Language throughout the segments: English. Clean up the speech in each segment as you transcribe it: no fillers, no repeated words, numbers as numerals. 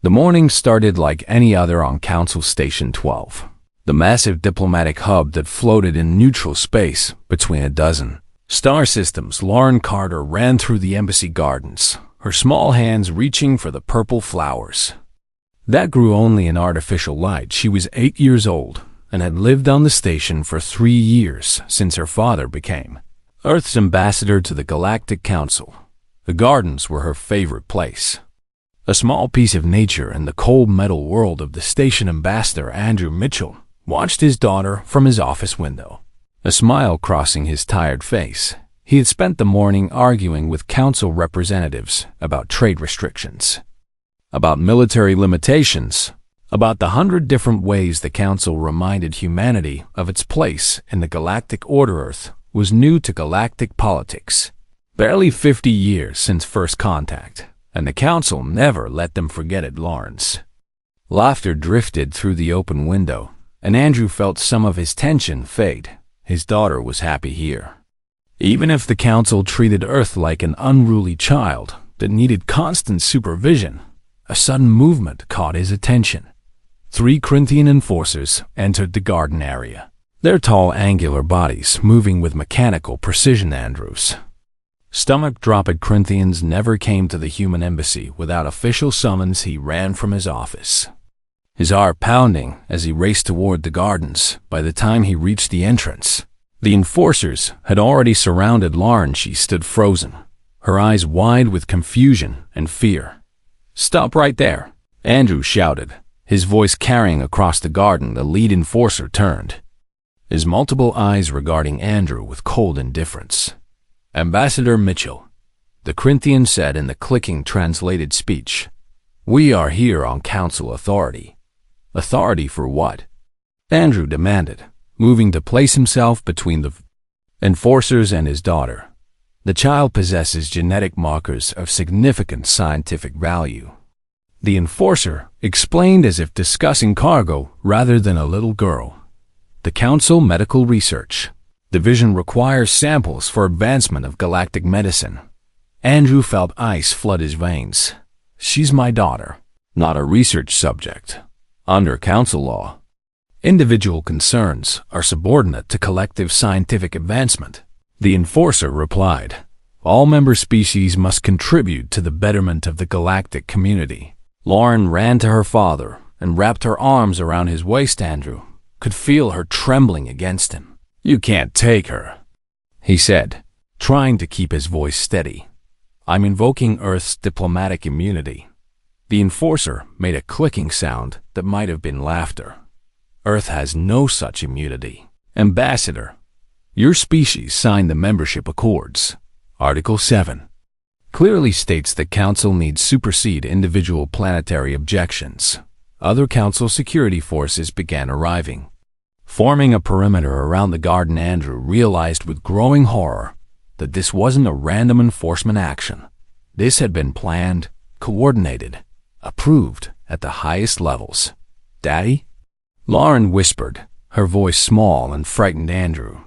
The morning started like any other on Council Station 12, the massive diplomatic hub that floated in neutral space between a dozen star systems. Lauren Carter ran through the embassy gardens, her small hands reaching for the purple flowers that grew only in artificial light. She was 8 years old and had lived on the station for 3 years since her father became Earth's ambassador to the Galactic Council. The gardens were her favorite place. A small piece of nature in the cold metal world of the station ambassador. Andrew Mitchell watched his daughter from his office window, a smile crossing his tired face. He had spent the morning arguing with council representatives about trade restrictions, about military limitations, about the 100 different ways the council reminded humanity of its place in the galactic order. Earth was new to galactic politics, barely 50 years since first contact, and the council never let them forget it. Lauren's laughter drifted through the open window, and Andrew felt some of his tension fade. His daughter was happy here. Even if the council treated Earth like an unruly child that needed constant supervision, a sudden movement caught his attention. 3 Corinthian enforcers entered the garden area, their tall, angular bodies moving with mechanical precision. Andrew's stomach-dropped. Corinthians never came to the human embassy without official summons. He ran from his office, his heart pounding as he raced toward the gardens. By the time he reached the entrance, the enforcers had already surrounded Lauren. She stood frozen, her eyes wide with confusion and fear. "Stop right there," Andrew shouted, his voice carrying across the garden. The lead enforcer turned, his multiple eyes regarding Andrew with cold indifference. "Ambassador Mitchell," the Corinthian said in the clicking translated speech, "we are here on council authority." "Authority for what?" Andrew demanded, moving to place himself between the enforcers and his daughter. "The child possesses genetic markers of significant scientific value," the enforcer explained, as if discussing cargo rather than a little girl. "The Council Medical Research Division requires samples for advancement of galactic medicine." Andrew felt ice flood his veins. "She's my daughter, not a research subject. Under council law, individual concerns are subordinate to collective scientific advancement," the enforcer replied. "All member species must contribute to the betterment of the galactic community." Lauren ran to her father and wrapped her arms around his waist. Andrew could feel her trembling against him. "You can't take her," he said, trying to keep his voice steady. "I'm invoking Earth's diplomatic immunity." The enforcer made a clicking sound that might have been laughter. "Earth has no such immunity. Ambassador, your species signed the membership accords. Article 7 clearly states that Council needs supersede individual planetary objections." Other Council security forces began arriving, forming a perimeter around the garden. Andrew realized with growing horror that this wasn't a random enforcement action. This had been planned, coordinated, approved at the highest levels. "Daddy?" Lauren whispered, her voice small and frightened. Andrew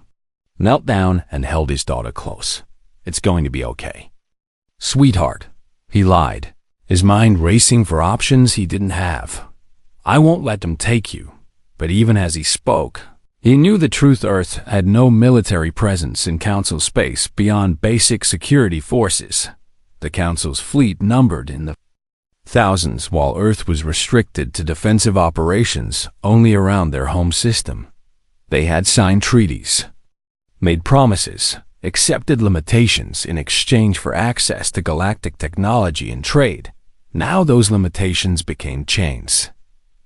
knelt down and held his daughter close. "It's going to be okay, sweetheart," he lied, his mind racing for options he didn't have. "I won't let them take you." But even as he spoke, he knew the truth. Earth had no military presence in Council space beyond basic security forces. The Council's fleet numbered in the thousands, while Earth was restricted to defensive operations only around their home system. They had signed treaties, made promises, accepted limitations in exchange for access to galactic technology and trade. Now those limitations became chains.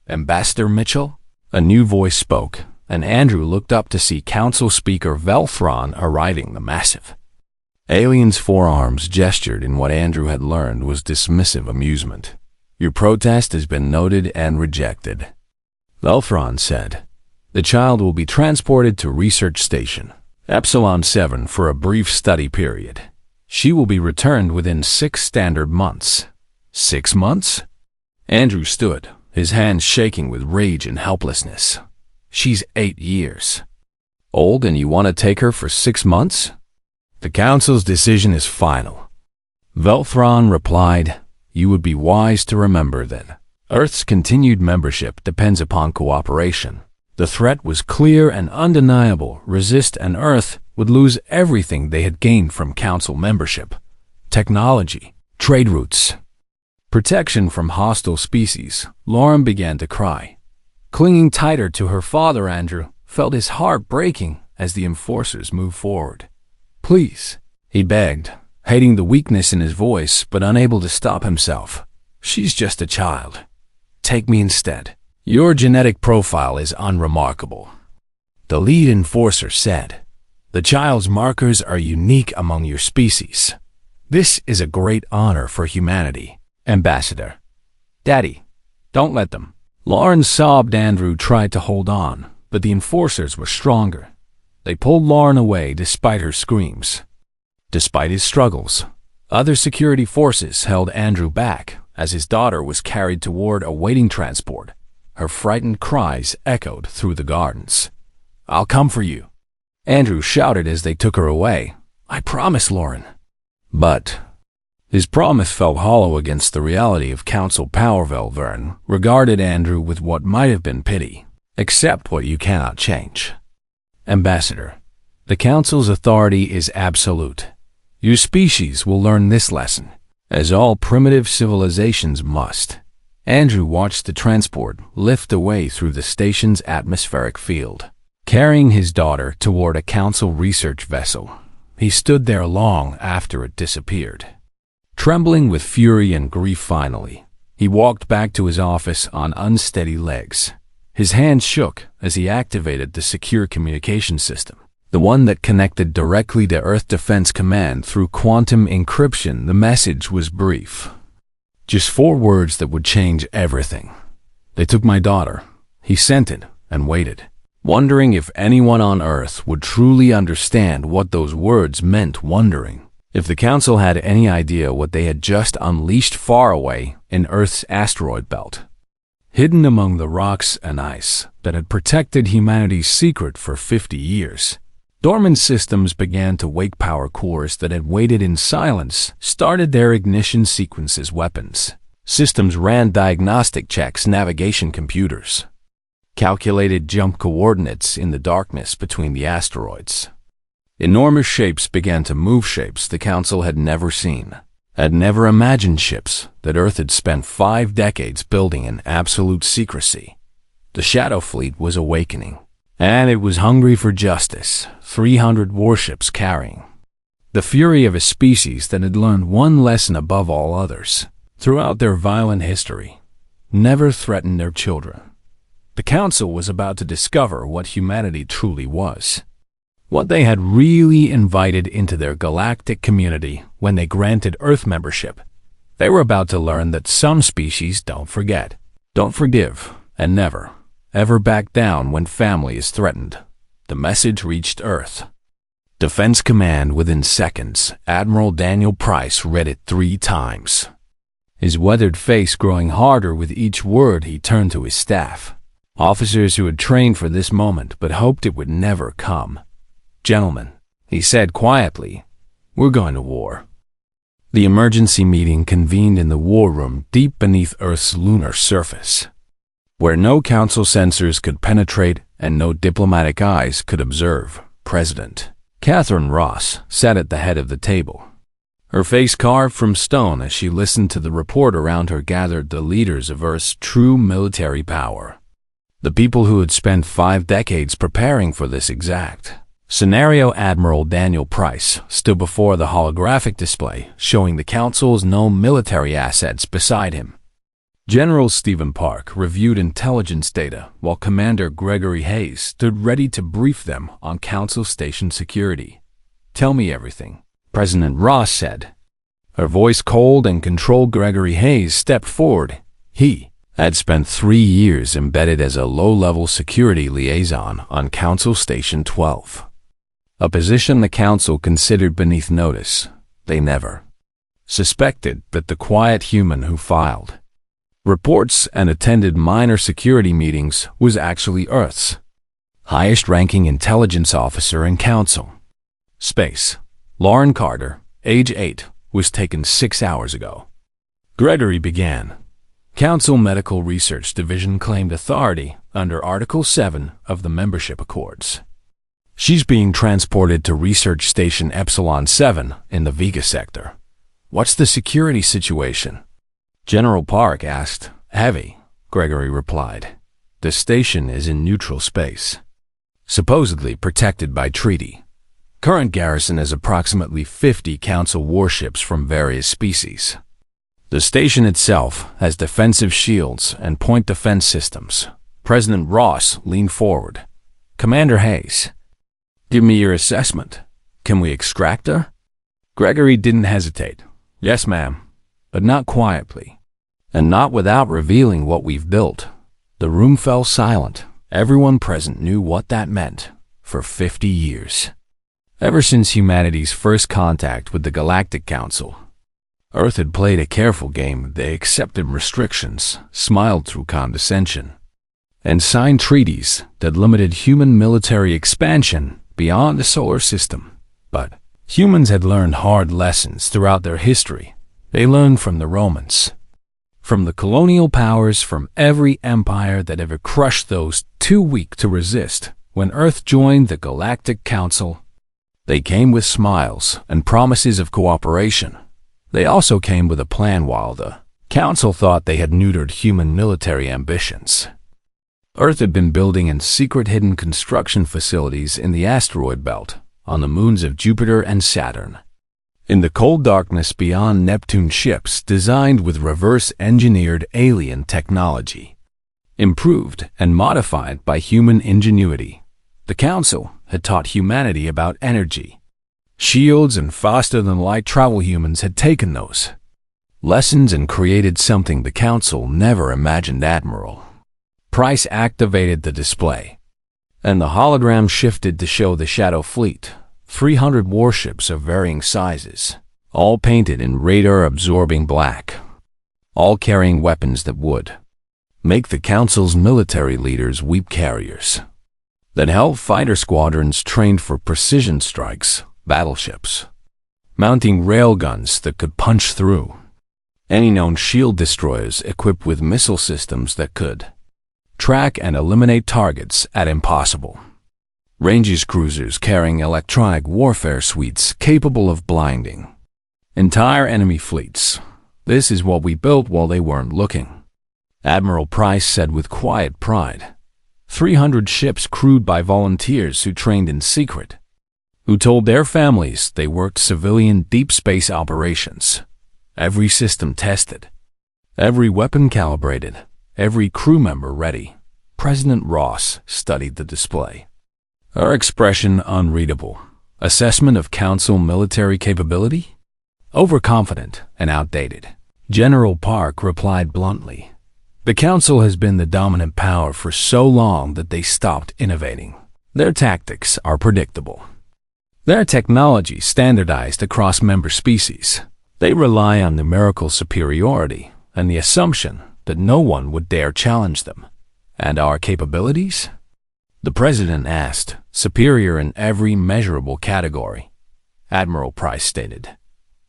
"Ambassador Mitchell?" A new voice spoke, and Andrew looked up to see Council Speaker Velthron arriving. The massive alien's forearms gestured in what Andrew had learned was dismissive amusement. "Your protest has been noted and rejected," Velthron said. "The child will be transported to Research Station Epsilon 7 for a brief study period. She will be returned within 6 standard months." 6 months? Andrew stood, his hands shaking with rage and helplessness. "She's 8 years old and you want to take her for 6 months? The Council's decision is final," Velthron replied. "You would be wise to remember that Earth's continued membership depends upon cooperation. The threat was clear and undeniable. Resist and Earth would lose everything they had gained from Council membership: technology, trade routes, protection from hostile species. Lauren began to cry. Clinging tighter to her father, Andrew felt his heart breaking as the enforcers moved forward. "Please," he begged, hating the weakness in his voice but unable to stop himself. "She's just a child. Take me instead. Your genetic profile is unremarkable," the lead enforcer said. "The child's markers are unique among your species. This is a great honor for humanity, Ambassador." "Daddy, don't let them." Lauren sobbed. Andrew tried to hold on, but the enforcers were stronger. They pulled Lauren away despite her screams. Despite his struggles, other security forces held Andrew back as his daughter was carried toward a waiting transport. Her frightened cries echoed through the gardens. "I'll come for you," Andrew shouted as they took her away. "I promise, Lauren." But his promise felt hollow against the reality of Council power. Vern regarded Andrew with what might have been pity. "Accept what you cannot change. Ambassador, the Council's authority is absolute. Your species will learn this lesson, as all primitive civilizations must." Andrew watched the transport lift away through the station's atmospheric field, carrying his daughter toward a Council research vessel. He stood there long after it disappeared, trembling with fury and grief. Finally, he walked back to his office on unsteady legs. His hands shook as he activated the secure communication system, the one that connected directly to Earth Defense Command through quantum encryption. The message was brief. Just 4 words that would change everything. "They took my daughter." He sent it and waited, wondering if anyone on Earth would truly understand what those words meant, wondering if the Council had any idea what they had just unleashed far away in Earth's asteroid belt, hidden among the rocks and ice that had protected humanity's secret for 50 years. Dormant systems began to wake. Power cores that had waited in silence started their ignition sequences. Weapons systems ran diagnostic checks. Navigation computers calculated jump coordinates in the darkness between the asteroids. Enormous shapes began to move, shapes the Council had never seen, had never imagined, ships that Earth had spent 5 decades building in absolute secrecy. The Shadow Fleet was awakening, and it was hungry for justice. 300 warships carrying the fury of a species that had learned one lesson above all others throughout their violent history: never threaten their children. The Council was about to discover what humanity truly was, what they had really invited into their galactic community when they granted Earth membership. They were about to learn that some species don't forget, don't forgive, and never, ever back down when family is threatened. The message reached Earth Defense Command within seconds. Admiral Daniel Price read it 3 times, his weathered face growing harder with each word. He turned to his staff, officers who had trained for this moment but hoped it would never come. "Gentlemen," he said quietly, "we're going to war." The emergency meeting convened in the war room deep beneath Earth's lunar surface, where no Council sensors could penetrate and no diplomatic eyes could observe. President Catherine Ross sat at the head of the table, her face carved from stone. As she listened to the report around her gathered the leaders of Earth's true military power, the people who had spent 5 decades preparing for this exact scenario. Admiral Daniel Price stood before the holographic display, showing the Council's known military assets beside him. General Stephen Park reviewed intelligence data, while Commander Gregory Hayes stood ready to brief them on Council station security. "Tell me everything," President Ross said, her voice cold and controlled. Gregory Hayes stepped forward. He had spent 3 years embedded as a low-level security liaison on Council Station 12, a position the Council considered beneath notice. They never suspected that the quiet human who filed reports and attended minor security meetings was actually Earth's highest-ranking intelligence officer in Council. Space. Lauren Carter, age 8, was taken 6 hours ago. Gregory began. Council Medical Research Division claimed authority under Article 7 of the Membership Accords. She's being transported to Research Station Epsilon 7 in the Vega sector. What's the security situation? General Park asked. Heavy, Gregory replied. The station is in neutral space, supposedly protected by treaty. Current garrison is approximately 50 Council warships from various species. The station itself has defensive shields and point defense systems. President Ross leaned forward. Commander Hayes, give me your assessment. Can we extract her? Gregory didn't hesitate. Yes, ma'am, but not quietly, and not without revealing what we've built. The room fell silent. Everyone present knew what that meant. For 50 years. Ever since humanity's first contact with the Galactic Council, Earth had played a careful game. They accepted restrictions, smiled through condescension, and signed treaties that limited human military expansion beyond the solar system. But humans had learned hard lessons throughout their history. They learned from the Romans, from the colonial powers, from every empire that ever crushed those too weak to resist. When Earth joined the Galactic Council, they came with smiles and promises of cooperation. They also came with a plan while the Council thought they had neutered human military ambitions. Earth had been building in secret hidden construction facilities in the asteroid belt, on the moons of Jupiter and Saturn. In the cold darkness beyond Neptune, ships designed with reverse-engineered alien technology, improved and modified by human ingenuity. The Council had taught humanity about energy, shields, and faster-than-light travel. Humans had taken those lessons and created something the Council never imagined. Admiral Price activated the display, and the hologram shifted to show the Shadow Fleet, 300 warships of varying sizes, all painted in radar-absorbing black, all carrying weapons that would make the Council's military leaders weep. Carriers that held fighter squadrons trained for precision strikes, battleships mounting railguns that could punch through any known shield, destroyers equipped with missile systems that could track and eliminate targets at impossible ranges, cruisers carrying electronic warfare suites capable of blinding entire enemy fleets. This is what we built while they weren't looking, Admiral Price said with quiet pride. 300 ships crewed by volunteers who trained in secret, who told their families they worked civilian deep space operations. Every system tested, every weapon calibrated, every crew member ready. President Ross studied the display. Her expression unreadable. Assessment of Council military capability? Overconfident and outdated. General Park replied bluntly. The Council has been the dominant power for so long that they stopped innovating. Their tactics are predictable. Their technology standardized across member species. They rely on numerical superiority and the assumption that no one would dare challenge them. And our capabilities? The President asked. Superior in every measurable category, Admiral Price stated.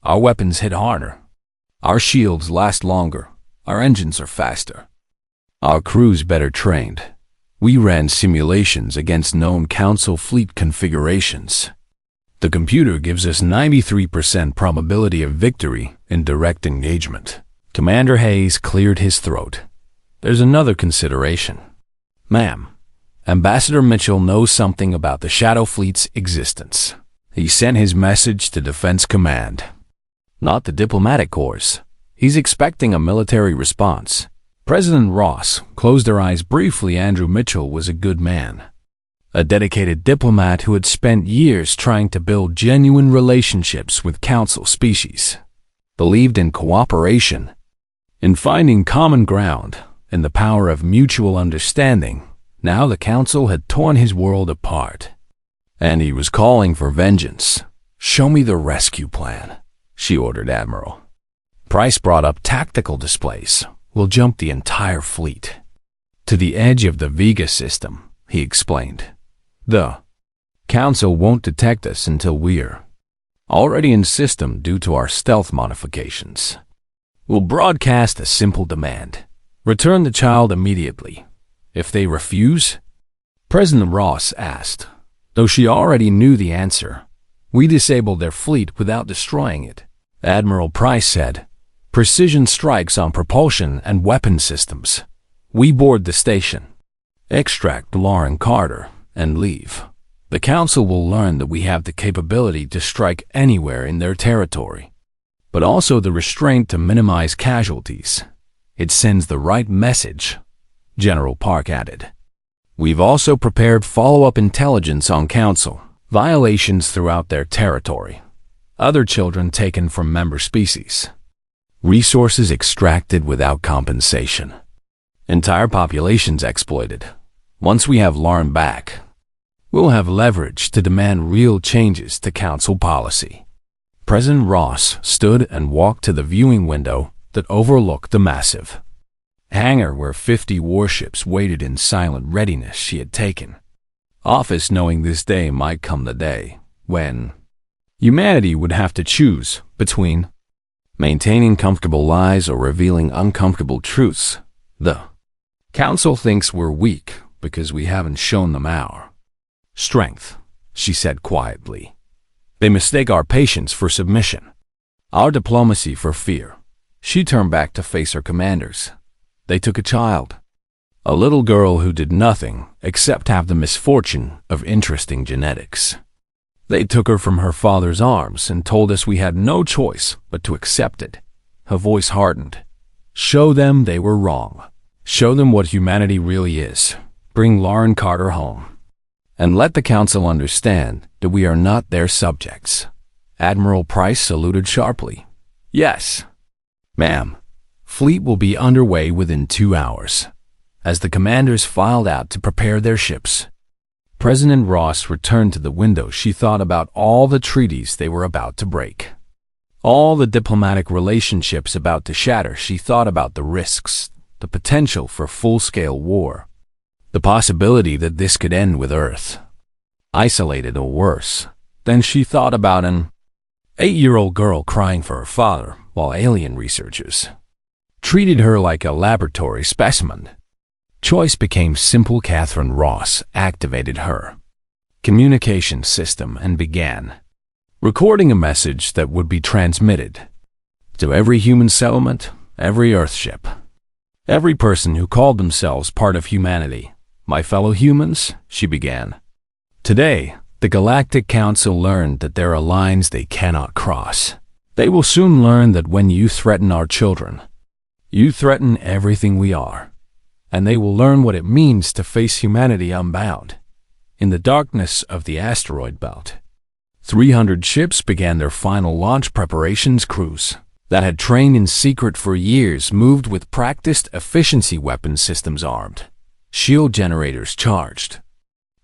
Our weapons hit harder. Our shields last longer. Our engines are faster. Our crews better trained. We ran simulations against known Council fleet configurations. The computer gives us 93% probability of victory in direct engagement. Commander Hayes cleared his throat. There's another consideration. Ma'am, Ambassador Mitchell knows something about the Shadow Fleet's existence. He sent his message to Defense Command, not the diplomatic corps. He's expecting a military response. President Ross closed her eyes briefly. Andrew Mitchell was a good man, a dedicated diplomat who had spent years trying to build genuine relationships with Council species, believed in cooperation, in finding common ground, in the power of mutual understanding. Now the Council had torn his world apart, and he was calling for vengeance. Show me the rescue plan, she ordered Admiral. Price brought up tactical displays. We'll jump the entire fleet to the edge of the Vega system, he explained. The Council won't detect us until we're already in system due to our stealth modifications. We'll broadcast a simple demand. Return the child immediately. If they refuse, President Ross asked, though she already knew the answer. We disabled their fleet without destroying it. Admiral Price said, precision strikes on propulsion and weapon systems. We board the station, extract Lauren Carter, and leave. The Council will learn that we have the capability to strike anywhere in their territory, but also the restraint to minimize casualties. It sends the right message, General Park added. We've also prepared follow-up intelligence on Council violations throughout their territory. Other children taken from member species. Resources extracted without compensation. Entire populations exploited. Once we have Lauren back, we'll have leverage to demand real changes to Council policy. President Ross stood and walked to the viewing window that overlooked the massive hangar where 50 warships waited in silent readiness she had taken office, knowing this day might come, the day when humanity would have to choose between maintaining comfortable lies or revealing uncomfortable truths. The Council thinks we're weak because we haven't shown them our strength, she said quietly. They mistake our patience for submission, our diplomacy for fear. She turned back to face her commanders. They took a child, a little girl who did nothing except have the misfortune of interesting genetics. They took her from her father's arms and told us we had no choice but to accept it. Her voice hardened. Show them they were wrong. Show them what humanity really is. Bring Lauren Carter home. And let the Council understand that we are not their subjects. Admiral Price saluted sharply. Yes, ma'am. Fleet will be underway within 2 hours. As the commanders filed out to prepare their ships, President Ross returned to the window. She thought about all the treaties they were about to break, all the diplomatic relationships about to shatter. She thought about the risks, the potential for full-scale war, the possibility that this could end with Earth isolated or worse. Then she thought about an 8-year-old girl crying for her father while alien researchers treated her like a laboratory specimen. Choice became simple. Catherine Ross activated her communication system and began recording a message that would be transmitted to every human settlement, every Earthship, every person who called themselves part of humanity. My fellow humans, she began. Today, the Galactic Council learned that there are lines they cannot cross. They will soon learn that when you threaten our children, you threaten everything we are. And they will learn what it means to face humanity unbound. In the darkness of the asteroid belt, 300 ships began their final launch preparations. Crews that had trained in secret for years moved with practiced efficiency, weapon systems armed, shield generators charged,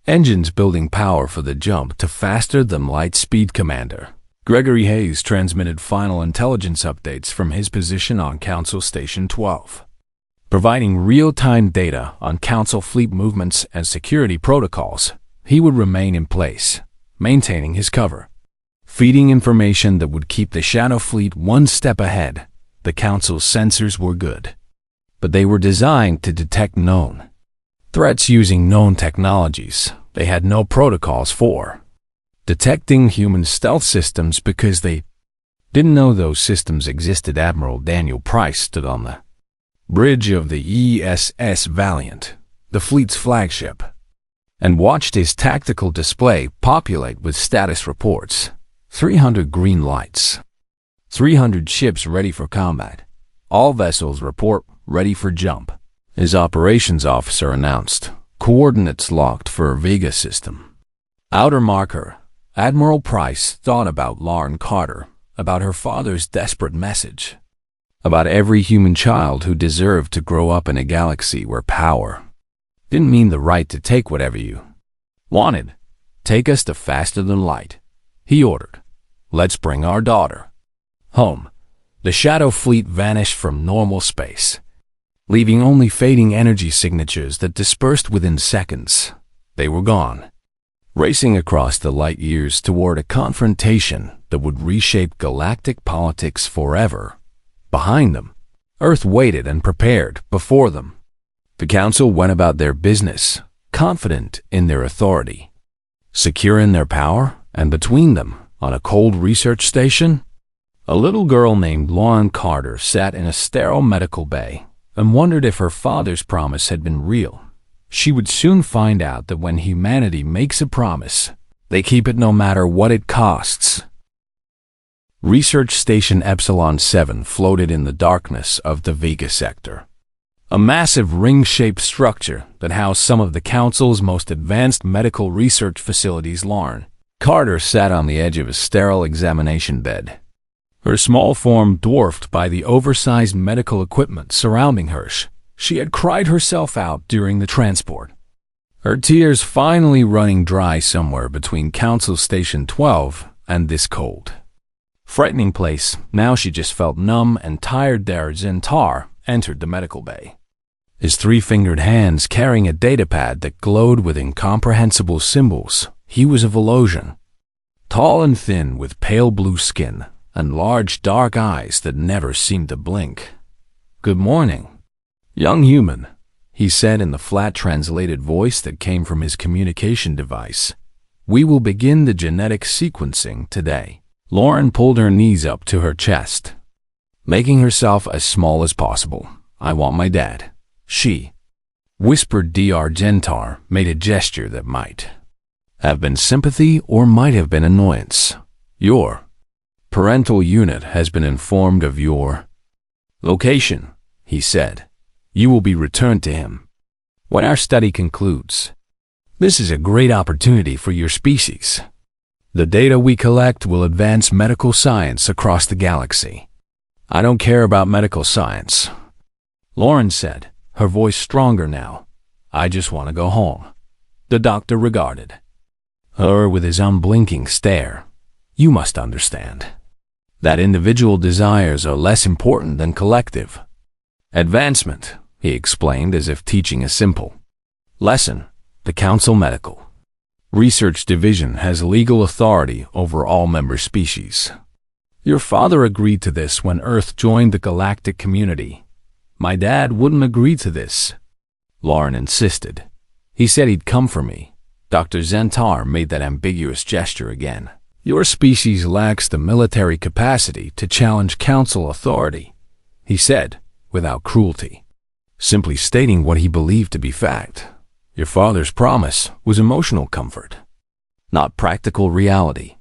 engines building power for the jump to faster than light speed. Commander Gregory Hayes transmitted final intelligence updates from his position on Council Station 12. Providing real-time data on Council fleet movements and security protocols. He would remain in place, maintaining his cover, feeding information that would keep the Shadow Fleet one step ahead. The Council's sensors were good, but they were designed to detect known threats using known technologies. They had no protocols for detecting human stealth systems because they didn't know those systems existed. Admiral Daniel Price stood on the bridge of the ESS Valiant, the fleet's flagship, and watched his tactical display populate with status reports. 300 green lights. 300 ships ready for combat. All vessels report ready for jump. His operations officer announced. Coordinates locked for Vega system. Outer marker. Admiral Price thought about Lauren Carter, about her father's desperate message, about every human child who deserved to grow up in a galaxy where power didn't mean the right to take whatever you wanted. Take us to faster than light, he ordered. Let's bring our daughter home. The Shadow Fleet vanished from normal space, leaving only fading energy signatures that dispersed within seconds. They were gone, racing across the light years toward a confrontation that would reshape galactic politics forever. Behind them, Earth waited and prepared before them. The council went about their business, confident in their authority, secure in their power, and between them, on a cold research station, a little girl named Lauren Carter sat in a sterile medical bay and wondered if her father's promise had been real. She would soon find out that when humanity makes a promise, they keep it no matter what it costs. Research Station Epsilon 7 floated in the darkness of the Vega sector, a massive ring-shaped structure that housed some of the Council's most advanced medical research facilities. Lauren Carter sat on the edge of a sterile examination bed, her small form dwarfed by the oversized medical equipment surrounding her. She had cried herself out during the transport, her tears finally running dry somewhere between Council Station 12 and this cold, frightening place. Now she just felt numb and tired. There, Zentar entered the medical bay, his three-fingered hands carrying a datapad that glowed with incomprehensible symbols. He was a Volosian, tall and thin with pale blue skin and large dark eyes that never seemed to blink. "Good morning, young human," he said in the flat translated voice that came from his communication device. "We will begin the genetic sequencing today." Lauren pulled her knees up to her chest, making herself as small as possible. "I want my dad," she whispered. Dr. Zentar made a gesture that might have been sympathy or might have been annoyance. "Your parental unit has been informed of your location," he said. "You will be returned to him when our study concludes. This is a great opportunity for your species. The data we collect will advance medical science across the galaxy." "I don't care about medical science," Lauren said, her voice stronger now. "I just want to go home." The doctor regarded her with his unblinking stare. "You must understand that individual desires are less important than collective advancement," he explained as if teaching a simple lesson. "The Council Medical Research Division has legal authority over all member species. Your father agreed to this when Earth joined the galactic community. My dad wouldn't agree to this," Lauren insisted. "He said he'd come for me." Dr. Zentar made that ambiguous gesture again. "Your species lacks the military capacity to challenge Council authority," he said, without cruelty, simply stating what he believed to be fact. "Your father's promise was emotional comfort, not practical reality."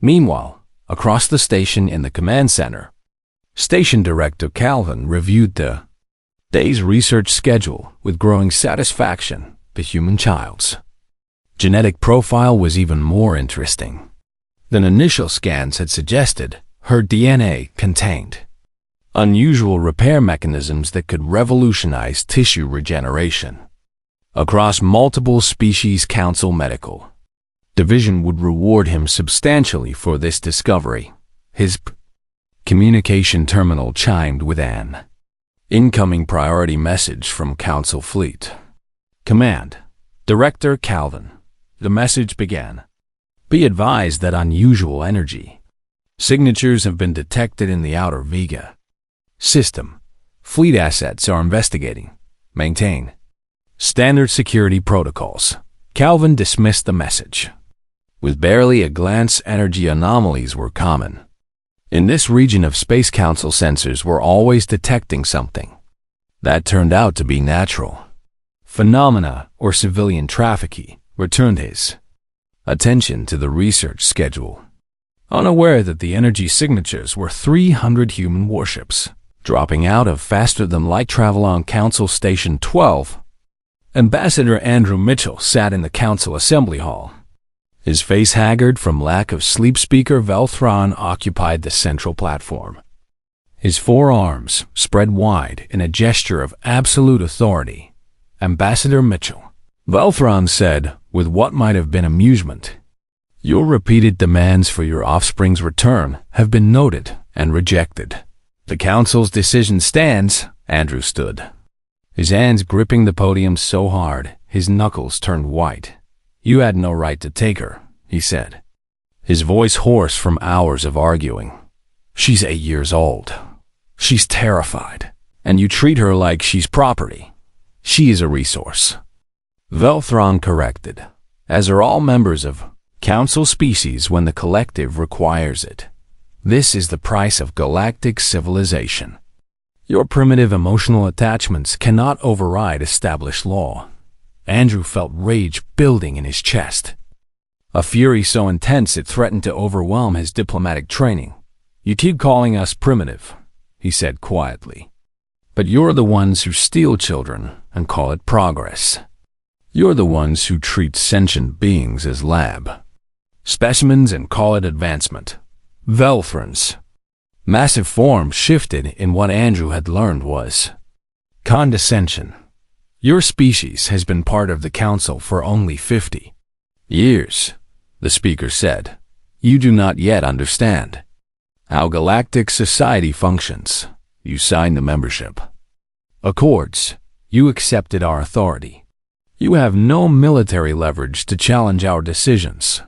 Meanwhile, across the station in the command center, Station Director Calvin reviewed the day's research schedule with growing satisfaction. The human child's genetic profile was even more interesting than initial scans had suggested. Her DNA contained unusual repair mechanisms that could revolutionize tissue regeneration. Across multiple species, Council Medical Division would reward him substantially for this discovery. His communication terminal chimed with an incoming priority message from Council Fleet Command Director Calvin. The message began. "Be advised that unusual energy signatures have been detected in the outer Vega system. Fleet assets are investigating. Maintain standard security protocols." Calvin dismissed the message. With barely a glance, energy anomalies were common. In this region of Space Council, sensors were always detecting something that turned out to be natural phenomena or civilian trafficking. Returned his attention to the research schedule, unaware that the energy signatures were 300 human warships dropping out of faster-than-light travel on Council Station 12. Ambassador Andrew Mitchell sat in the Council Assembly Hall, his face haggard from lack of sleep. Speaker Velthron occupied the central platform, his forearms spread wide in a gesture of absolute authority. "Ambassador Mitchell," Velthron said with what might have been amusement, "your repeated demands for your offspring's return have been noted and rejected. The Council's decision stands." Andrew stood, his hands gripping the podium so hard his knuckles turned white. "You had no right to take her," he said, his voice hoarse from hours of arguing. "She's 8 years old. She's terrified. And you treat her like she's property. She is a resource. Velthron corrected, as are all members of Council species when the collective requires it. This is the price of galactic civilization. Your primitive emotional attachments cannot override established law. Andrew felt rage building in his chest. A fury so intense it threatened to overwhelm his diplomatic training. You keep calling us primitive, he said quietly. But you're the ones who steal children and call it progress. You're the ones who treat sentient beings as lab specimens and call it advancement. Velthrons. Massive form shifted in what Andrew had learned was condescension. Your species has been part of the council for only 50 years, the speaker said. You do not yet understand how galactic society functions. You signed the membership accords. You accepted our authority. You have no military leverage to challenge our decisions.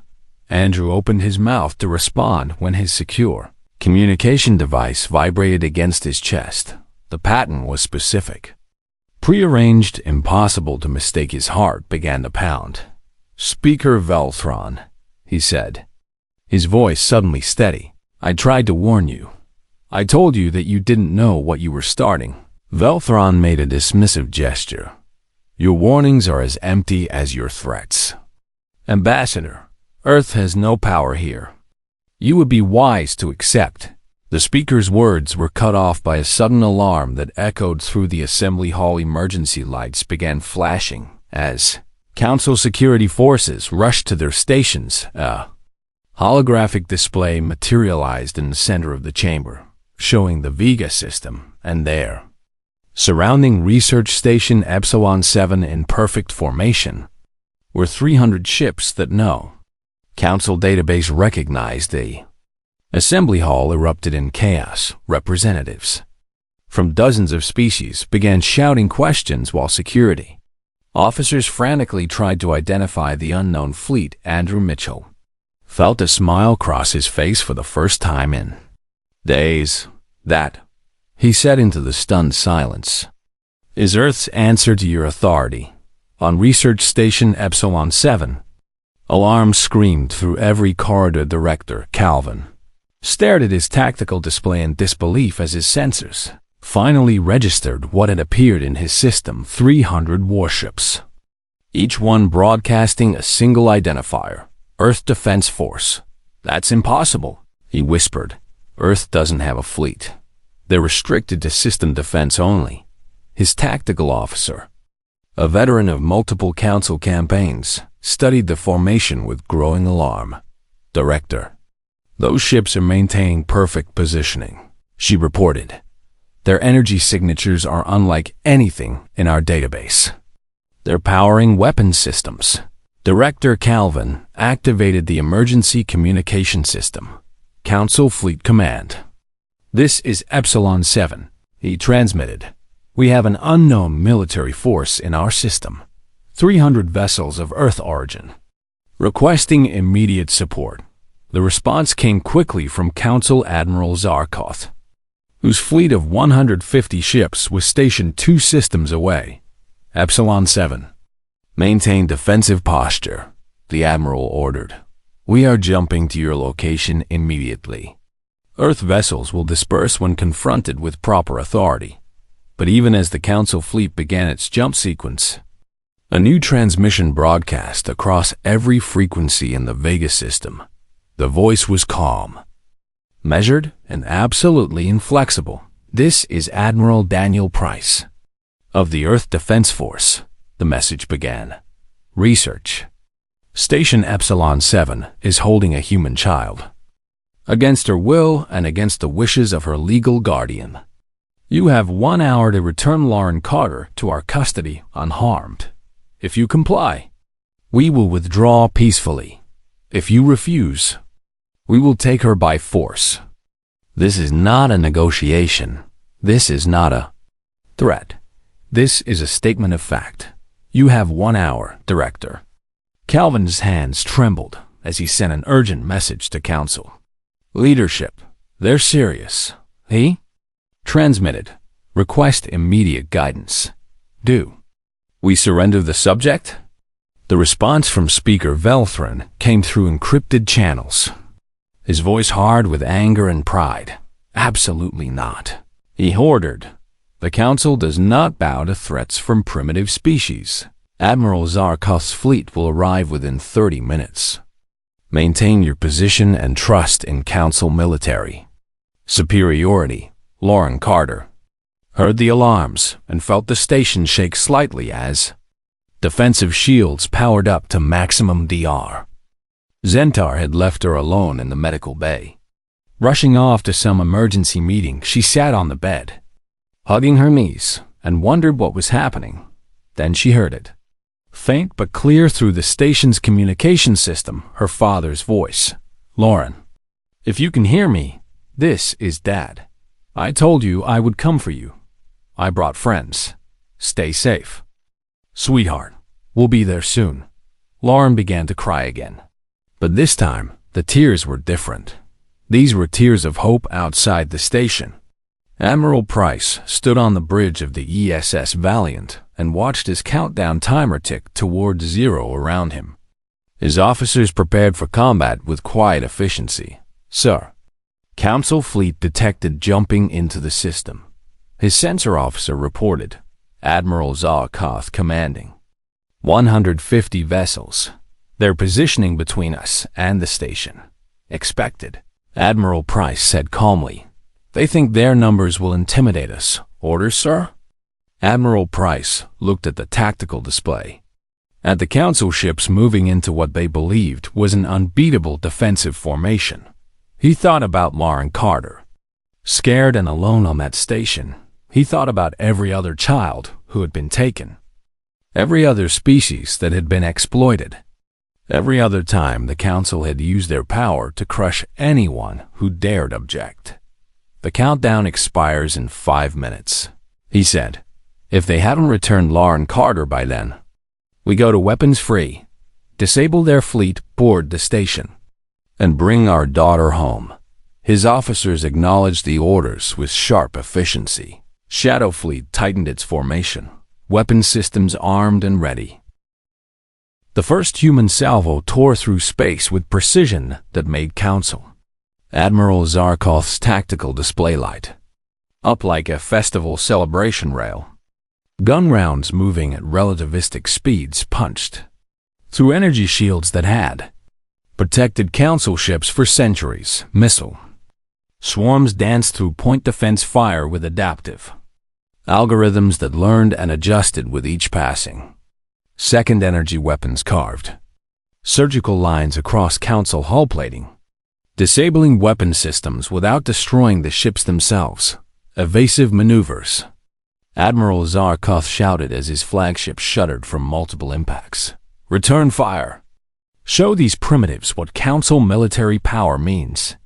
Andrew opened his mouth to respond when his secure communication device vibrated against his chest. The pattern was specific. Prearranged, impossible to mistake. His heart began to pound. Speaker Velthron, he said, his voice suddenly steady. I tried to warn you. I told you that you didn't know what you were starting. Velthron made a dismissive gesture. Your warnings are as empty as your threats. Ambassador, Earth has no power here. You would be wise to accept. The speaker's words were cut off by a sudden alarm that echoed through the assembly hall. Emergency lights began flashing as Council security forces rushed to their stations. A holographic display materialized in the center of the chamber, showing the Vega system, and there, surrounding Research Station Epsilon 7 in perfect formation, were 300 ships that no Council database recognized. The assembly hall erupted in chaos. Representatives from dozens of species began shouting questions while security officers frantically tried to identify the unknown fleet. Andrew Mitchell felt a smile cross his face for the first time in days. That, he said into the stunned silence, is Earth's answer to your authority. On Research Station Epsilon 7, alarm screamed through every corridor. Director Calvin stared at his tactical display in disbelief as his sensors finally registered what had appeared in his system: 300 warships, each one broadcasting a single identifier: Earth Defense Force. That's impossible, he whispered. Earth doesn't have a fleet. They're restricted to system defense only. His tactical officer, a veteran of multiple council campaigns, studied the formation with growing alarm. Director, those ships are maintaining perfect positioning, she reported. Their energy signatures are unlike anything in our database. They're powering weapon systems. Director Calvin activated the emergency communication system. Council Fleet Command. This is Epsilon 7, he transmitted. We have an unknown military force in our system. 300 vessels of Earth origin, requesting immediate support. The response came quickly from Council Admiral Zarkoth, whose fleet of 150 ships was stationed 2 systems away. Epsilon 7. Maintain defensive posture, the Admiral ordered. We are jumping to your location immediately. Earth vessels will disperse when confronted with proper authority. But even as the Council fleet began its jump sequence, a new transmission broadcast across every frequency in the Vega system. The voice was calm, measured, and absolutely inflexible. This is Admiral Daniel Price of the Earth Defense Force, the message began. Research Station Epsilon 7 is holding a human child, against her will and against the wishes of her legal guardian. You have 1 hour to return Lauren Carter to our custody unharmed. If you comply, we will withdraw peacefully. If you refuse, we will take her by force. This is not a negotiation. This is not a threat. This is a statement of fact. You have 1 hour, Director. Calvin's hands trembled as he sent an urgent message to Council. Leadership, they're serious. He transmitted. Request immediate guidance. Do we surrender the subject? The response from Speaker Velthrin came through encrypted channels. His voice hard with anger and pride. Absolutely not. He ordered. The Council does not bow to threats from primitive species. Admiral Zarkov's fleet will arrive within 30 minutes. Maintain your position and trust in Council military superiority. Lauren Carter heard the alarms and felt the station shake slightly as defensive shields powered up to maximum DR. Zentar had left her alone in the medical bay. Rushing off to some emergency meeting, she sat on the bed, hugging her knees, and wondered what was happening. Then she heard it. Faint but clear through the station's communication system, her father's voice. Lauren, if you can hear me, this is Dad. I told you I would come for you. I brought friends. Stay safe. Sweetheart, we'll be there soon. Lauren began to cry again. But this time, the tears were different. These were tears of hope outside the station. Admiral Price stood on the bridge of the ESS Valiant and watched his countdown timer tick toward 0 around him. His officers prepared for combat with quiet efficiency. Sir, Council fleet detected jumping into the system. His sensor officer reported. Admiral Zarkov commanding. 150 vessels. They're positioning between us and the station. Expected. Admiral Price said calmly. They think their numbers will intimidate us. Orders, sir? Admiral Price looked at the tactical display. At the Council ships moving into what they believed was an unbeatable defensive formation. He thought about Lauren Carter. Scared and alone on that station, he thought about every other child who had been taken. Every other species that had been exploited. Every other time the Council had used their power to crush anyone who dared object. The countdown expires in 5 minutes, he said. If they haven't returned Lauren Carter by then, we go to weapons free, disable their fleet, board the station, and bring our daughter home. His officers acknowledged the orders with sharp efficiency. Shadow Fleet tightened its formation, weapon systems armed and ready. The first human salvo tore through space with precision that made Council. Admiral Zarkov's tactical display light up like a festival celebration rail. Gun rounds moving at relativistic speeds punched through energy shields that had protected Council ships for centuries. Missile swarms danced through point defense fire with adaptive algorithms that learned and adjusted with each passing. Second energy weapons carved surgical lines across Council hull plating, disabling weapon systems without destroying the ships themselves. Evasive maneuvers. Admiral Zarkov shouted as his flagship shuddered from multiple impacts. Return fire. Show these primitives what Council military power means.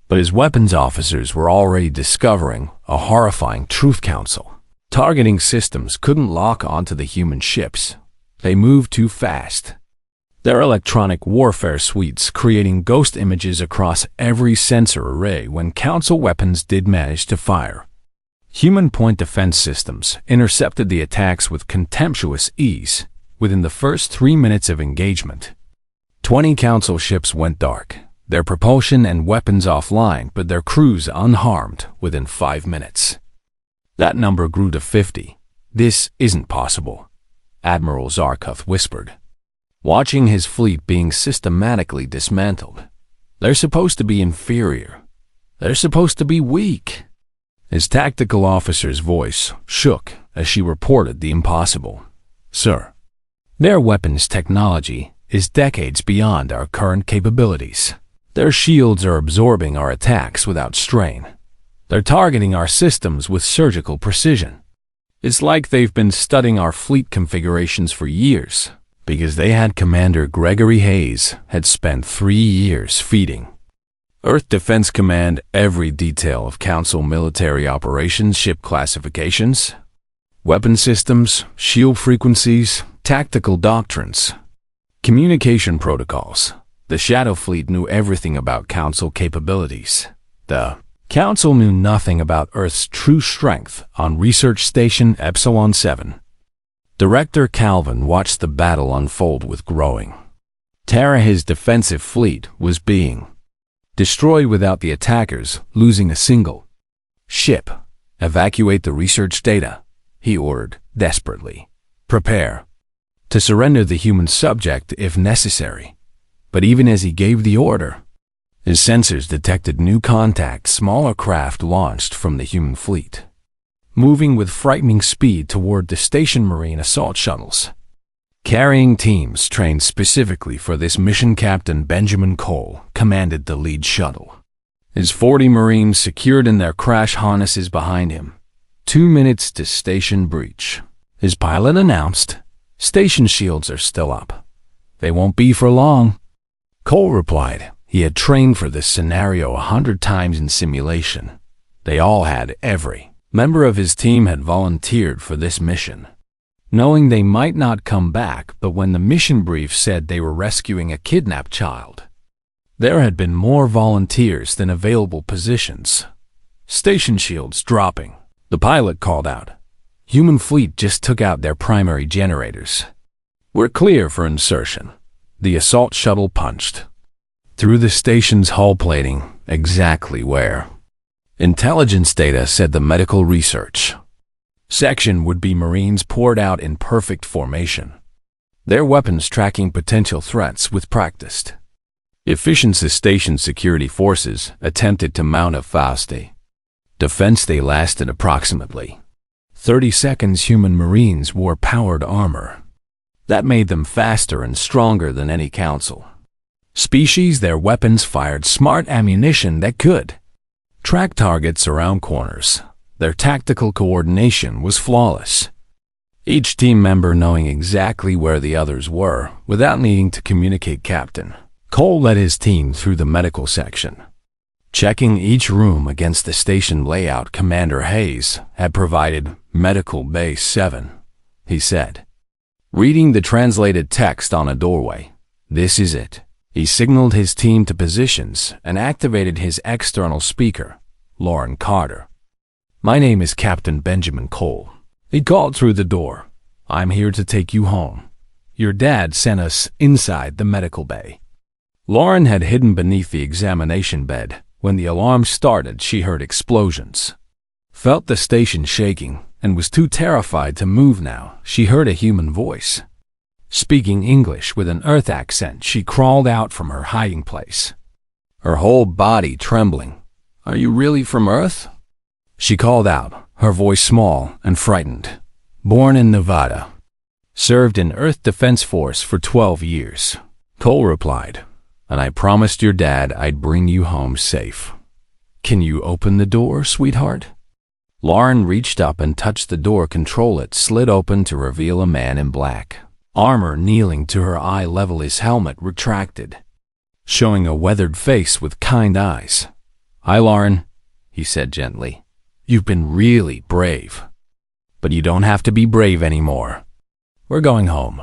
But his weapons officers were already discovering a horrifying truth. Council targeting systems couldn't lock onto the human ships. They moved too fast. Their electronic warfare suites creating ghost images across every sensor array when Council weapons did manage to fire. Human point defense systems intercepted the attacks with contemptuous ease within the first 3 minutes of engagement. 20 Council ships went dark, their propulsion and weapons offline, but their crews unharmed within 5 minutes. That number grew to 50. This isn't possible, Admiral Zarkov whispered, watching his fleet being systematically dismantled. They're supposed to be inferior. They're supposed to be weak. His tactical officer's voice shook as she reported the impossible. Sir, their weapons technology is decades beyond our current capabilities. Their shields are absorbing our attacks without strain. They're targeting our systems with surgical precision. It's like they've been studying our fleet configurations for years, because they had Commander Gregory Hayes had spent 3 years feeding Earth Defense Command every detail of Council military operations, ship classifications, weapon systems, shield frequencies, tactical doctrines, communication protocols. The Shadow Fleet knew everything about Council capabilities. The Council knew nothing about Earth's true strength on Research Station Epsilon 7. Director Calvin watched the battle unfold with growing terror. His defensive fleet was being destroyed without the attackers losing a single ship. "Evacuate the research data," he ordered desperately. "Prepare to surrender the human subject if necessary." But even as he gave the order, his sensors detected new contact, smaller craft launched from the human fleet, moving with frightening speed toward the station. Marine assault shuttles, carrying teams trained specifically for this mission. Captain Benjamin Cole commanded the lead shuttle, his 40 Marines secured in their crash harnesses behind him. 2 minutes to station breach, his pilot announced. "Station shields are still up. They won't be for long." Cole replied. He had trained for this scenario 100 times in simulation. They all had. Every member of his team had volunteered for this mission, knowing they might not come back. But when the mission brief said they were rescuing a kidnapped child, there had been more volunteers than available positions. Station shields dropping, the pilot called out. Human fleet just took out their primary generators. "We're clear for insertion." The assault shuttle punched through the station's hull plating, exactly where intelligence data said the medical research section would be. Marines poured out in perfect formation, their weapons tracking potential threats with practiced efficiency. Station security forces attempted to mount a fast defense. They lasted approximately 30 seconds. Human Marines wore powered armor that made them faster and stronger than any Council species. Their weapons fired smart ammunition that could track targets around corners. Their tactical coordination was flawless, each team member knowing exactly where the others were without needing to communicate. Captain Cole led his team through the medical section, checking each room against the station layout. Commander Hayes had provided Medical Base 7, he said, reading the translated text on a doorway. "This is it." He signaled his team to positions and activated his external speaker, Lauren Carter. "My name is Captain Benjamin Cole," he called through the door. "I'm here to take you home. Your dad sent us inside the medical bay." Lauren had hidden beneath the examination bed. When the alarm started, she heard explosions, felt the station shaking, and was too terrified to move. Now she heard a human voice, speaking English with an Earth accent. She crawled out from her hiding place, her whole body trembling. "Are you really from Earth?" she called out, her voice small and frightened. "Born in Nevada. Served in Earth Defense Force for 12 years, Cole replied. "And I promised your dad I'd bring you home safe." "Can you open the door, sweetheart?" Lauren reached up and touched the door control. It slid open to reveal a man in black armor kneeling to her eye level. His helmet retracted, showing a weathered face with kind eyes. "Hi, Lauren," he said gently. "You've been really brave, but you don't have to be brave anymore. We're going home."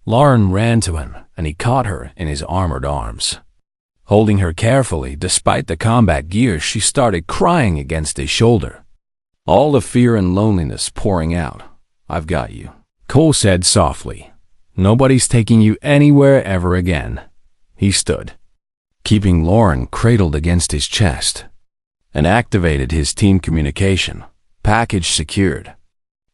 Lauren ran to him, and he caught her in his armored arms. Holding her carefully, despite the combat gear, she started crying against his shoulder, all the fear and loneliness pouring out. "I've got you," Cole said softly. "Nobody's taking you anywhere ever again." He stood, keeping Lauren cradled against his chest, and activated his team communication. "Package secured.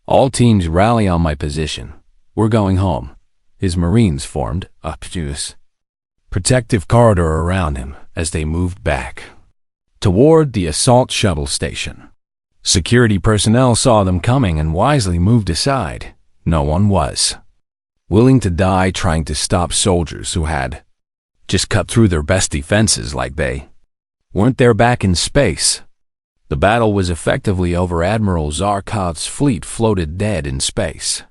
All teams rally on my position. We're going home." His Marines formed a protective corridor around him as they moved back toward the assault shuttle station. Security personnel saw them coming and wisely moved aside. No one was willing to die trying to stop soldiers who had just cut through their best defenses. Like they weren't there back in space. The battle was effectively over. Admiral Zarkov's fleet floated dead in space,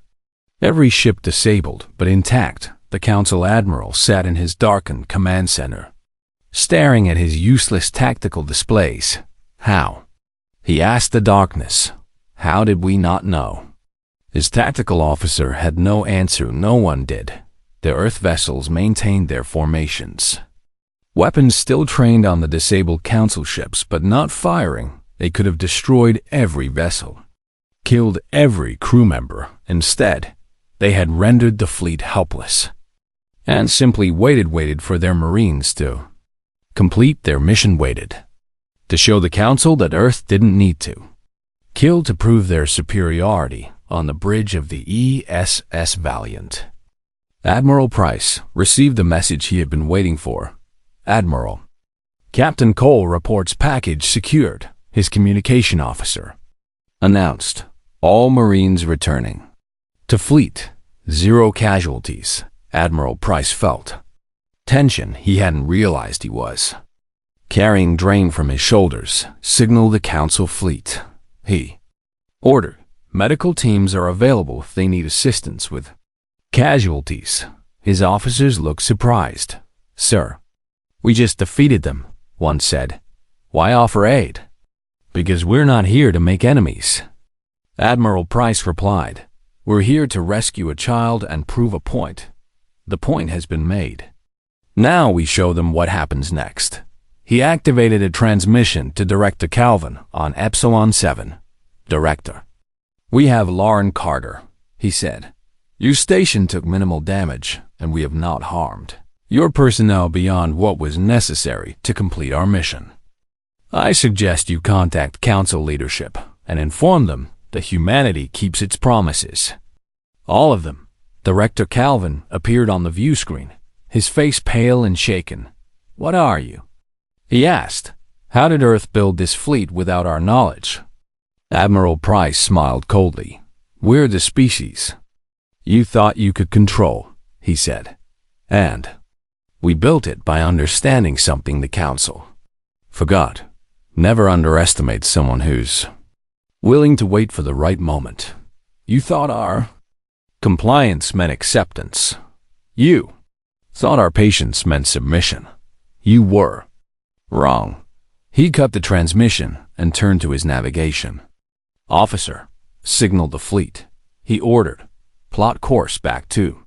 every ship disabled but intact. The Council Admiral sat in his darkened command center, staring at his useless tactical displays. "How?" he asked the darkness. "How did we not know?" His tactical officer had no answer. No one did. The Earth vessels maintained their formations, Weapons still trained on the disabled Council ships, but not firing. They could have destroyed every vessel, killed every crew member. Instead, they had rendered the fleet helpless and simply waited for their Marines to complete their mission, waited to show the Council that Earth didn't need to kill to prove their superiority. On the bridge of the ESS Valiant, Admiral Price received the message he had been waiting for. Admiral, Captain Cole reports package secured. His communication officer announced. All Marines returning to fleet. 0 casualties. Admiral Price felt tension he hadn't realized he was carrying. Drain from his shoulders. Signal the Council fleet. He ordered. Medical teams are available if they need assistance with casualties. His officers looked surprised. Sir, we just defeated them, one said. Why offer aid? Because we're not here to make enemies. Admiral Price replied. We're here to rescue a child and prove a point. The point has been made. Now we show them what happens next. He activated a transmission to Director Calvin on Epsilon 7. Director, we have Lauren Carter, he said. Your station took minimal damage, and we have not harmed your personnel beyond what was necessary to complete our mission. I suggest you contact Council leadership and inform them that humanity keeps its promises. All of them. Director Calvin appeared on the view screen, his face pale and shaken. What are you? He asked. How did Earth build this fleet without our knowledge? Admiral Price smiled coldly. We're the species you thought you could control, he said. And we built it by understanding something the Council forgot. Never underestimate someone who's willing to wait for the right moment. You thought our compliance meant acceptance. You thought our patience meant submission. You were wrong. He cut the transmission and turned to his navigation. Officer, signaled the fleet. He ordered. Plot course back to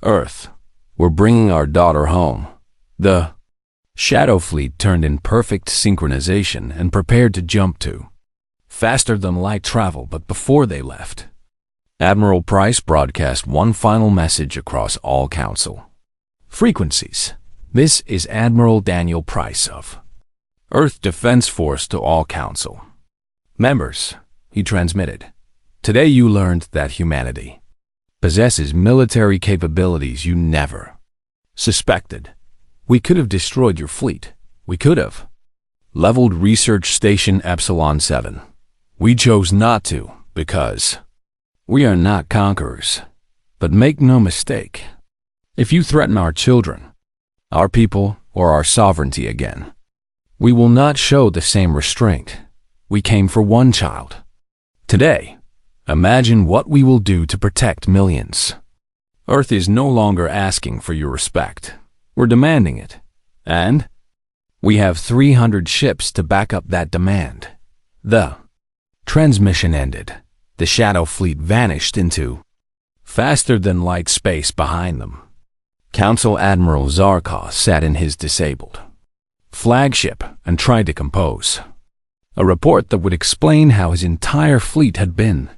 Earth. We're bringing our daughter home. The Shadow Fleet turned in perfect synchronization and prepared to jump to faster-than-light travel, but before they left, Admiral Price broadcast one final message across all Council frequencies. This is Admiral Daniel Price of Earth Defense Force to all Council members, he transmitted. Today you learned that humanity possesses military capabilities you never suspected. We could have destroyed your fleet. We could have leveled Research Station Epsilon 7. We chose not to because we are not conquerors. But make no mistake, if you threaten our children, our people, or our sovereignty again, we will not show the same restraint. We came for one child. Today, imagine what we will do to protect millions. Earth is no longer asking for your respect. We're demanding it. And we have 300 ships to back up that demand. The transmission ended. The Shadow Fleet vanished into faster-than-light space behind them. Council Admiral Zarkov sat in his disabled flagship and tried to compose a report that would explain how his entire fleet had been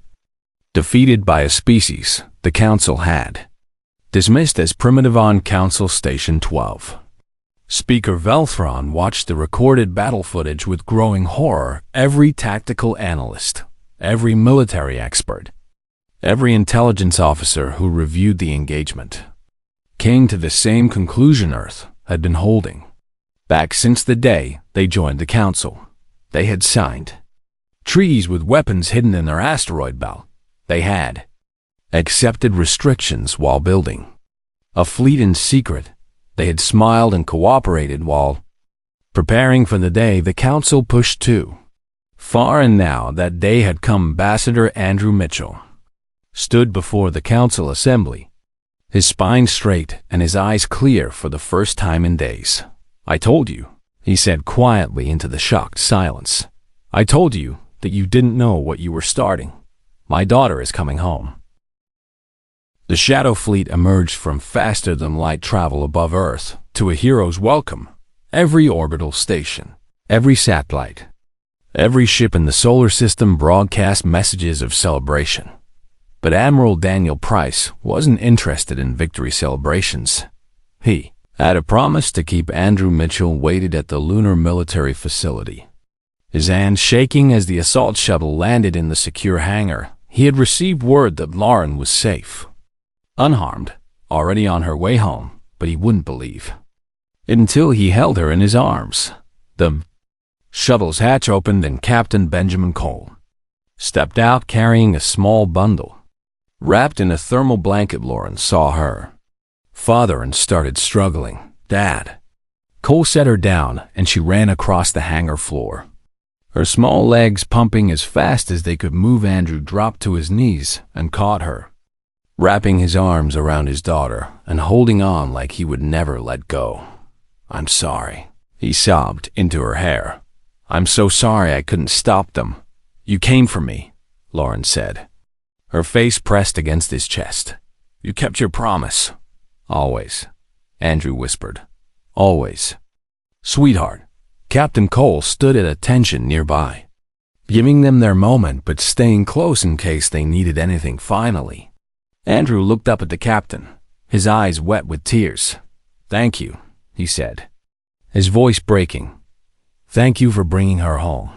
defeated by a species the Council had dismissed as primitive on Council Station 12. Speaker Velthron watched the recorded battle footage with growing horror. Every tactical analyst, every military expert, every intelligence officer who reviewed the engagement came to the same conclusion Earth had been holding back since the day they joined the Council. They had signed treaties with weapons hidden in their asteroid belt. They had accepted restrictions while building a fleet in secret. They had smiled and cooperated while preparing for the day the Council pushed too far, and now that day had come. Ambassador Andrew Mitchell stood before the Council assembly, his spine straight and his eyes clear for the first time in days. I told you, he said quietly into the shocked silence. I told you that you didn't know what you were starting. My daughter is coming home. The Shadow Fleet emerged from faster-than-light travel above Earth to a hero's welcome. Every orbital station, every satellite, every ship in the solar system broadcast messages of celebration. But Admiral Daniel Price wasn't interested in victory celebrations. He had a promise to keep Andrew Mitchell waited at the lunar military facility. His hands shaking as the assault shuttle landed in the secure hangar, he had received word that Lauren was safe, unharmed, already on her way home, but he wouldn't believe it until he held her in his arms. The shuttle's hatch opened and Captain Benjamin Cole stepped out carrying a small bundle. Wrapped in a thermal blanket, Lauren saw her father and started struggling. "Dad." Cole set her down and she ran across the hangar floor. Her small legs pumping as fast as they could move. Andrew dropped to his knees and caught her, wrapping his arms around his daughter and holding on like he would never let go. "I'm sorry," he sobbed into her hair. "I'm so sorry I couldn't stop them." "You came for me," Lauren said, her face pressed against his chest. "You kept your promise." "Always," Andrew whispered. "Always." "Sweetheart." Captain Cole stood at attention nearby, giving them their moment but staying close in case they needed anything. Finally, Andrew looked up at the captain, his eyes wet with tears. "Thank you," he said, his voice breaking. "Thank you for bringing her home."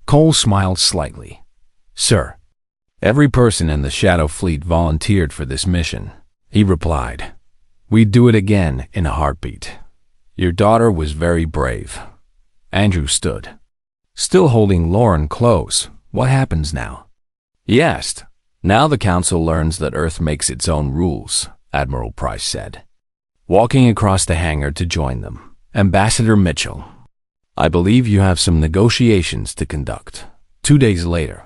Cole smiled slightly. "Sir, every person in the Shadow Fleet volunteered for this mission," he replied. "We'd do it again in a heartbeat. Your daughter was very brave." Andrew stood, still holding Lauren close. "What happens now?" he asked. "Now the Council learns that Earth makes its own rules," Admiral Price said, walking across the hangar to join them. "Ambassador Mitchell, I believe you have some negotiations to conduct." 2 days later,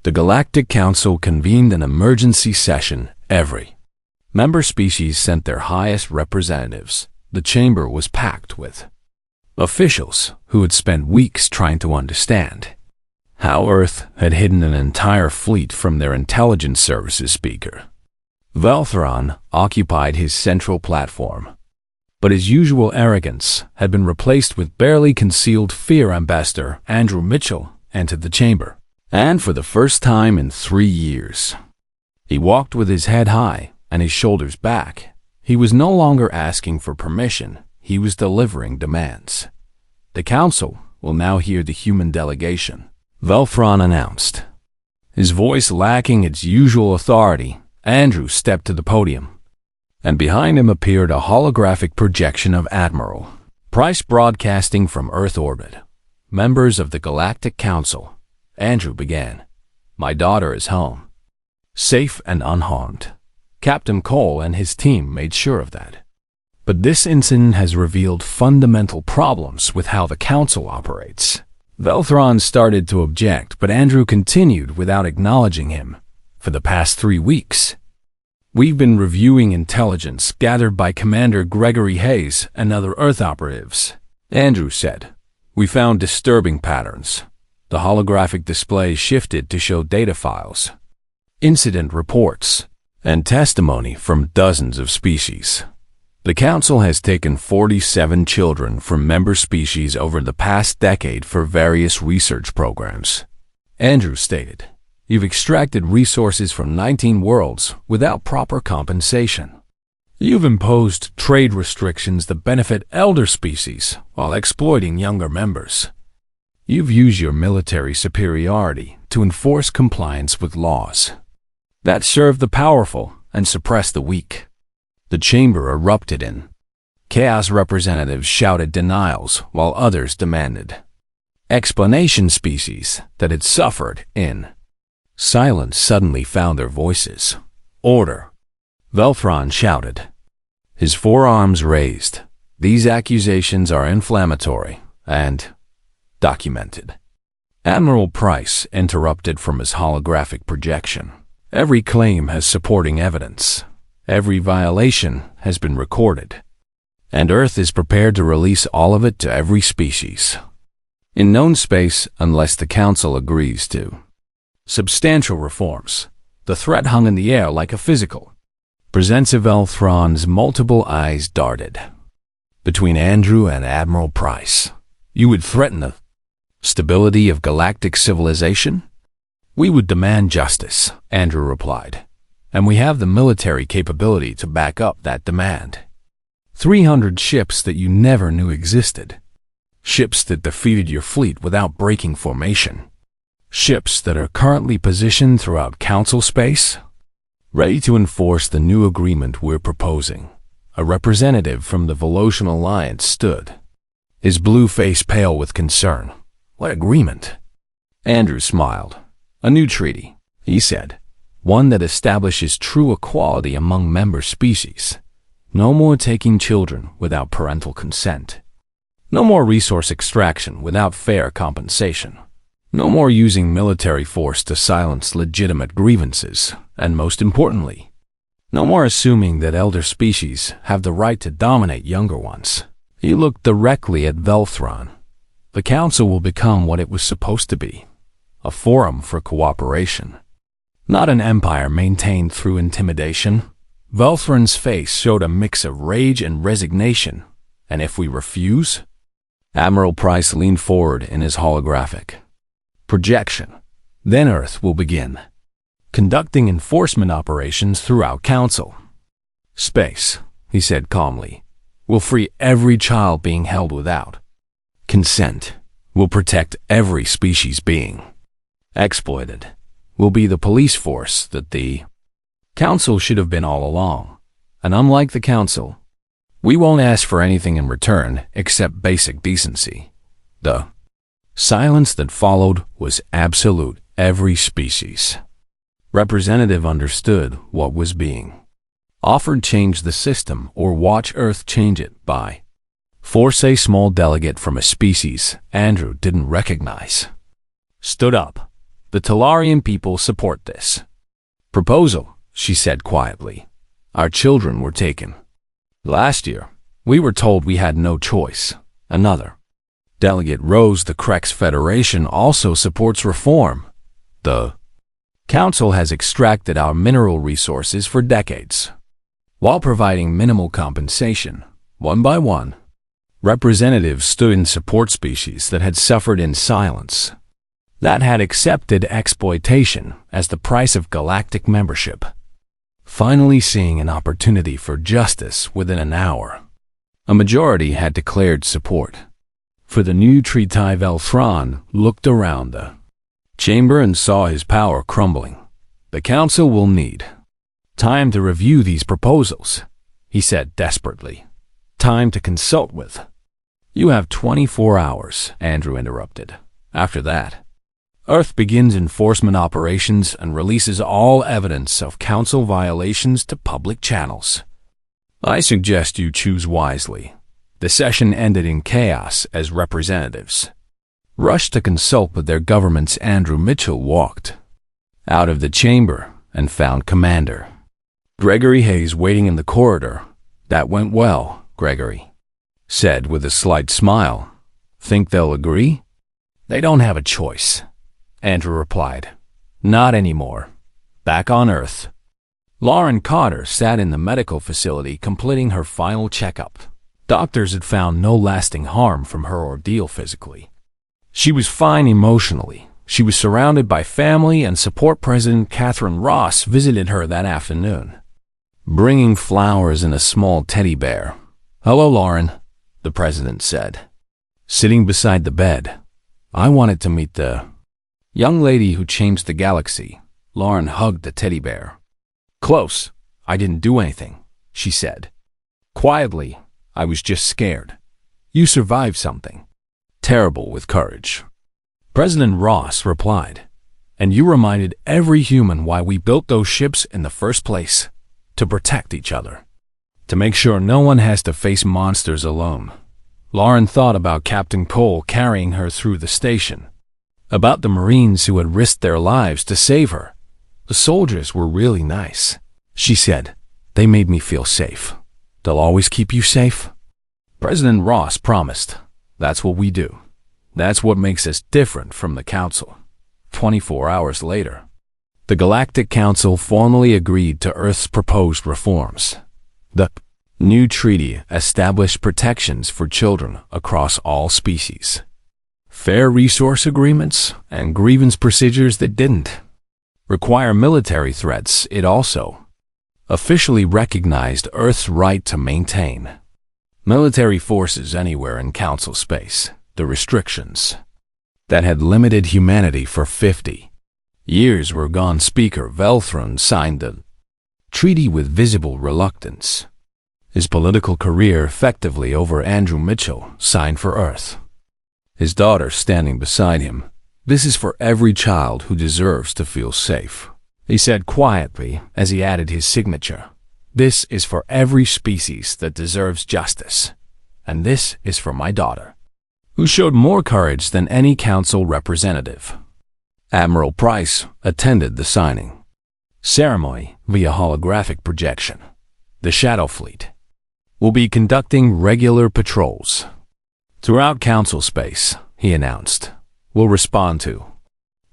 the Galactic Council convened an emergency session. Every member species sent their highest representatives. The chamber was packed with officials who had spent weeks trying to understand how Earth had hidden an entire fleet from their intelligence services. Speaker Velthron occupied his central platform, but his usual arrogance had been replaced with barely concealed fear. Ambassador Andrew Mitchell entered the chamber, and for the first time in 3 years, he walked with his head high and his shoulders back. He was no longer asking for permission, he was delivering demands. "The Council will now hear the human delegation," Velthron announced. His voice lacking its usual authority, Andrew stepped to the podium, and behind him appeared a holographic projection of Admiral Price broadcasting from Earth orbit. "Members of the Galactic Council," Andrew began, "my daughter is home, safe and unharmed. Captain Cole and his team made sure of that. But this incident has revealed fundamental problems with how the Council operates." Velthron started to object, but Andrew continued without acknowledging him. "For the past 3 weeks, we've been reviewing intelligence gathered by Commander Gregory Hayes and other Earth operatives," Andrew said. "We found disturbing patterns." The holographic display shifted to show data files, incident reports, and testimony from dozens of species. "The Council has taken 47 children from member species over the past decade for various research programs," Andrew stated. "You've extracted resources from 19 worlds without proper compensation. You've imposed trade restrictions that benefit elder species while exploiting younger members. You've used your military superiority to enforce compliance with laws that serve the powerful and suppress the weak." The chamber erupted in chaos. Representatives shouted denials while others demanded explanation. Species that had suffered in silence suddenly found their voices. "Order!" Velthron shouted, his forearms raised. "These accusations are inflammatory and documented." Admiral Price interrupted from his holographic projection. "Every claim has supporting evidence. Every violation has been recorded, and Earth is prepared to release all of it to every species in known space unless the Council agrees to substantial reforms." The threat hung in the air like a physical presence. Velthron's multiple eyes darted. between Andrew and Admiral Price. You would threaten the stability of galactic civilization? We would demand justice, Andrew replied, and we have the military capability to back up that demand. 300 ships that you never knew existed. Ships that defeated your fleet without breaking formation. Ships that are currently positioned throughout Council space, ready to enforce the new agreement we're proposing. A representative from the Volosian Alliance stood, his blue face pale with concern. What agreement? Andrew smiled. A new treaty, he said. One that establishes true equality among member species. No more taking children without parental consent. No more resource extraction without fair compensation. No more using military force to silence legitimate grievances. And most importantly, no more assuming that elder species have the right to dominate younger ones. He looked directly at Velthron. The Council will become what it was supposed to be, a forum for cooperation, not an empire maintained through intimidation. Velthron's face showed a mix of rage and resignation. And if we refuse? Admiral Price leaned forward in his holographic projection. Then Earth will begin conducting enforcement operations throughout Council. Space, he said calmly, will free every child being held without consent. Will protect every species being exploited. Will be the police force that the Council should have been all along. And unlike the Council, we won't ask for anything in return except basic decency. The silence that followed was absolute. Every species representative understood what was being offered. Change the system or watch Earth change it by force. A small delegate from a species Andrew didn't recognize stood up. The Talarian people support this proposal, she said quietly. Our children were taken. Last year, we were told we had no choice. Another delegate rose. The Krex Federation also supports reform. The Council has extracted our mineral resources for decades, while providing minimal compensation. One by one, representatives stood in support. Species that had suffered in silence, that had accepted exploitation as the price of galactic membership, finally seeing an opportunity for justice within an hour. A majority had declared support for the new treaty. Velthron looked around the chamber and saw his power crumbling. The Council will need time to review these proposals, he said desperately. Time to consult with. You have 24 hours, Andrew interrupted. After that, Earth begins enforcement operations and releases all evidence of Council violations to public channels. I suggest you choose wisely. The session ended in chaos as representatives rushed to consult with their governments. Andrew Mitchell walked out of the chamber and found Commander Gregory Hayes waiting in the corridor. That went well, Gregory said with a slight smile. Think they'll agree? They don't have a choice, Andrew replied. Not anymore. Back on Earth. Lauren Carter sat in the medical facility completing her final checkup. Doctors had found no lasting harm from her ordeal physically. She was fine emotionally. She was surrounded by family and support. President Catherine Ross visited her that afternoon, bringing flowers and a small teddy bear. Hello, Lauren, the president said, sitting beside the bed. I wanted to meet the young lady who changed the galaxy. Lauren hugged the teddy bear. Close. I didn't do anything, she said. Quietly, I was just scared. You survived something terrible with courage. President Ross replied, and you reminded every human why we built those ships in the first place. To protect each other. To make sure no one has to face monsters alone. Lauren thought about Captain Cole carrying her through the station. About the Marines who had risked their lives to save her. The soldiers were really nice, she said. They made me feel safe. They'll always keep you safe? President Ross promised. That's what we do. That's what makes us different from the Council. 24 hours later, the Galactic Council formally agreed to Earth's proposed reforms. The New treaty established protections for children across all species. Fair resource agreements and grievance procedures that didn't require military threats. It also officially recognized Earth's right to maintain military forces anywhere in Council space. The restrictions that had limited humanity for 50 years were gone. Speaker Velthron signed the treaty with visible reluctance. His political career effectively over. Andrew Mitchell signed for Earth, his daughter standing beside him. "This is for every child who deserves to feel safe," he said quietly as he added his signature. "This is for every species that deserves justice. And this is for my daughter, who showed more courage than any council representative." Admiral Price attended the signing ceremony via holographic projection. The Shadow Fleet will be conducting regular patrols throughout Council space, he announced. "We'll respond to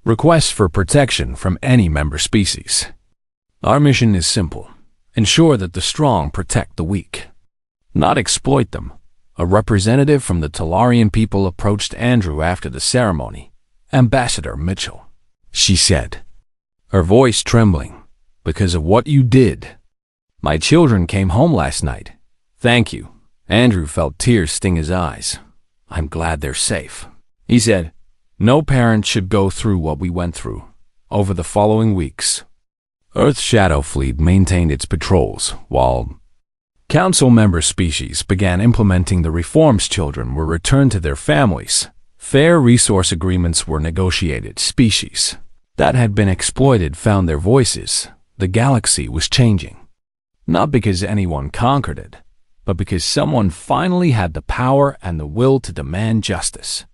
requests for protection from any member species. Our mission is simple: ensure that the strong protect the weak, not exploit them." A representative from the Talarian people approached Andrew after the ceremony. "Ambassador Mitchell," she said, her voice trembling, "because of what you did, my children came home last night." "Thank you." Andrew felt tears sting his eyes. "I'm glad they're safe," he said. "No parent should go through what we went through." Over the following weeks, Earth's Shadow Fleet maintained its patrols, while Council member species began implementing the reforms. Children were returned to their families. Fair resource agreements were negotiated. Species that had been exploited found their voices. The galaxy was changing, not because anyone conquered it, but because someone finally had the power and the will to demand justice.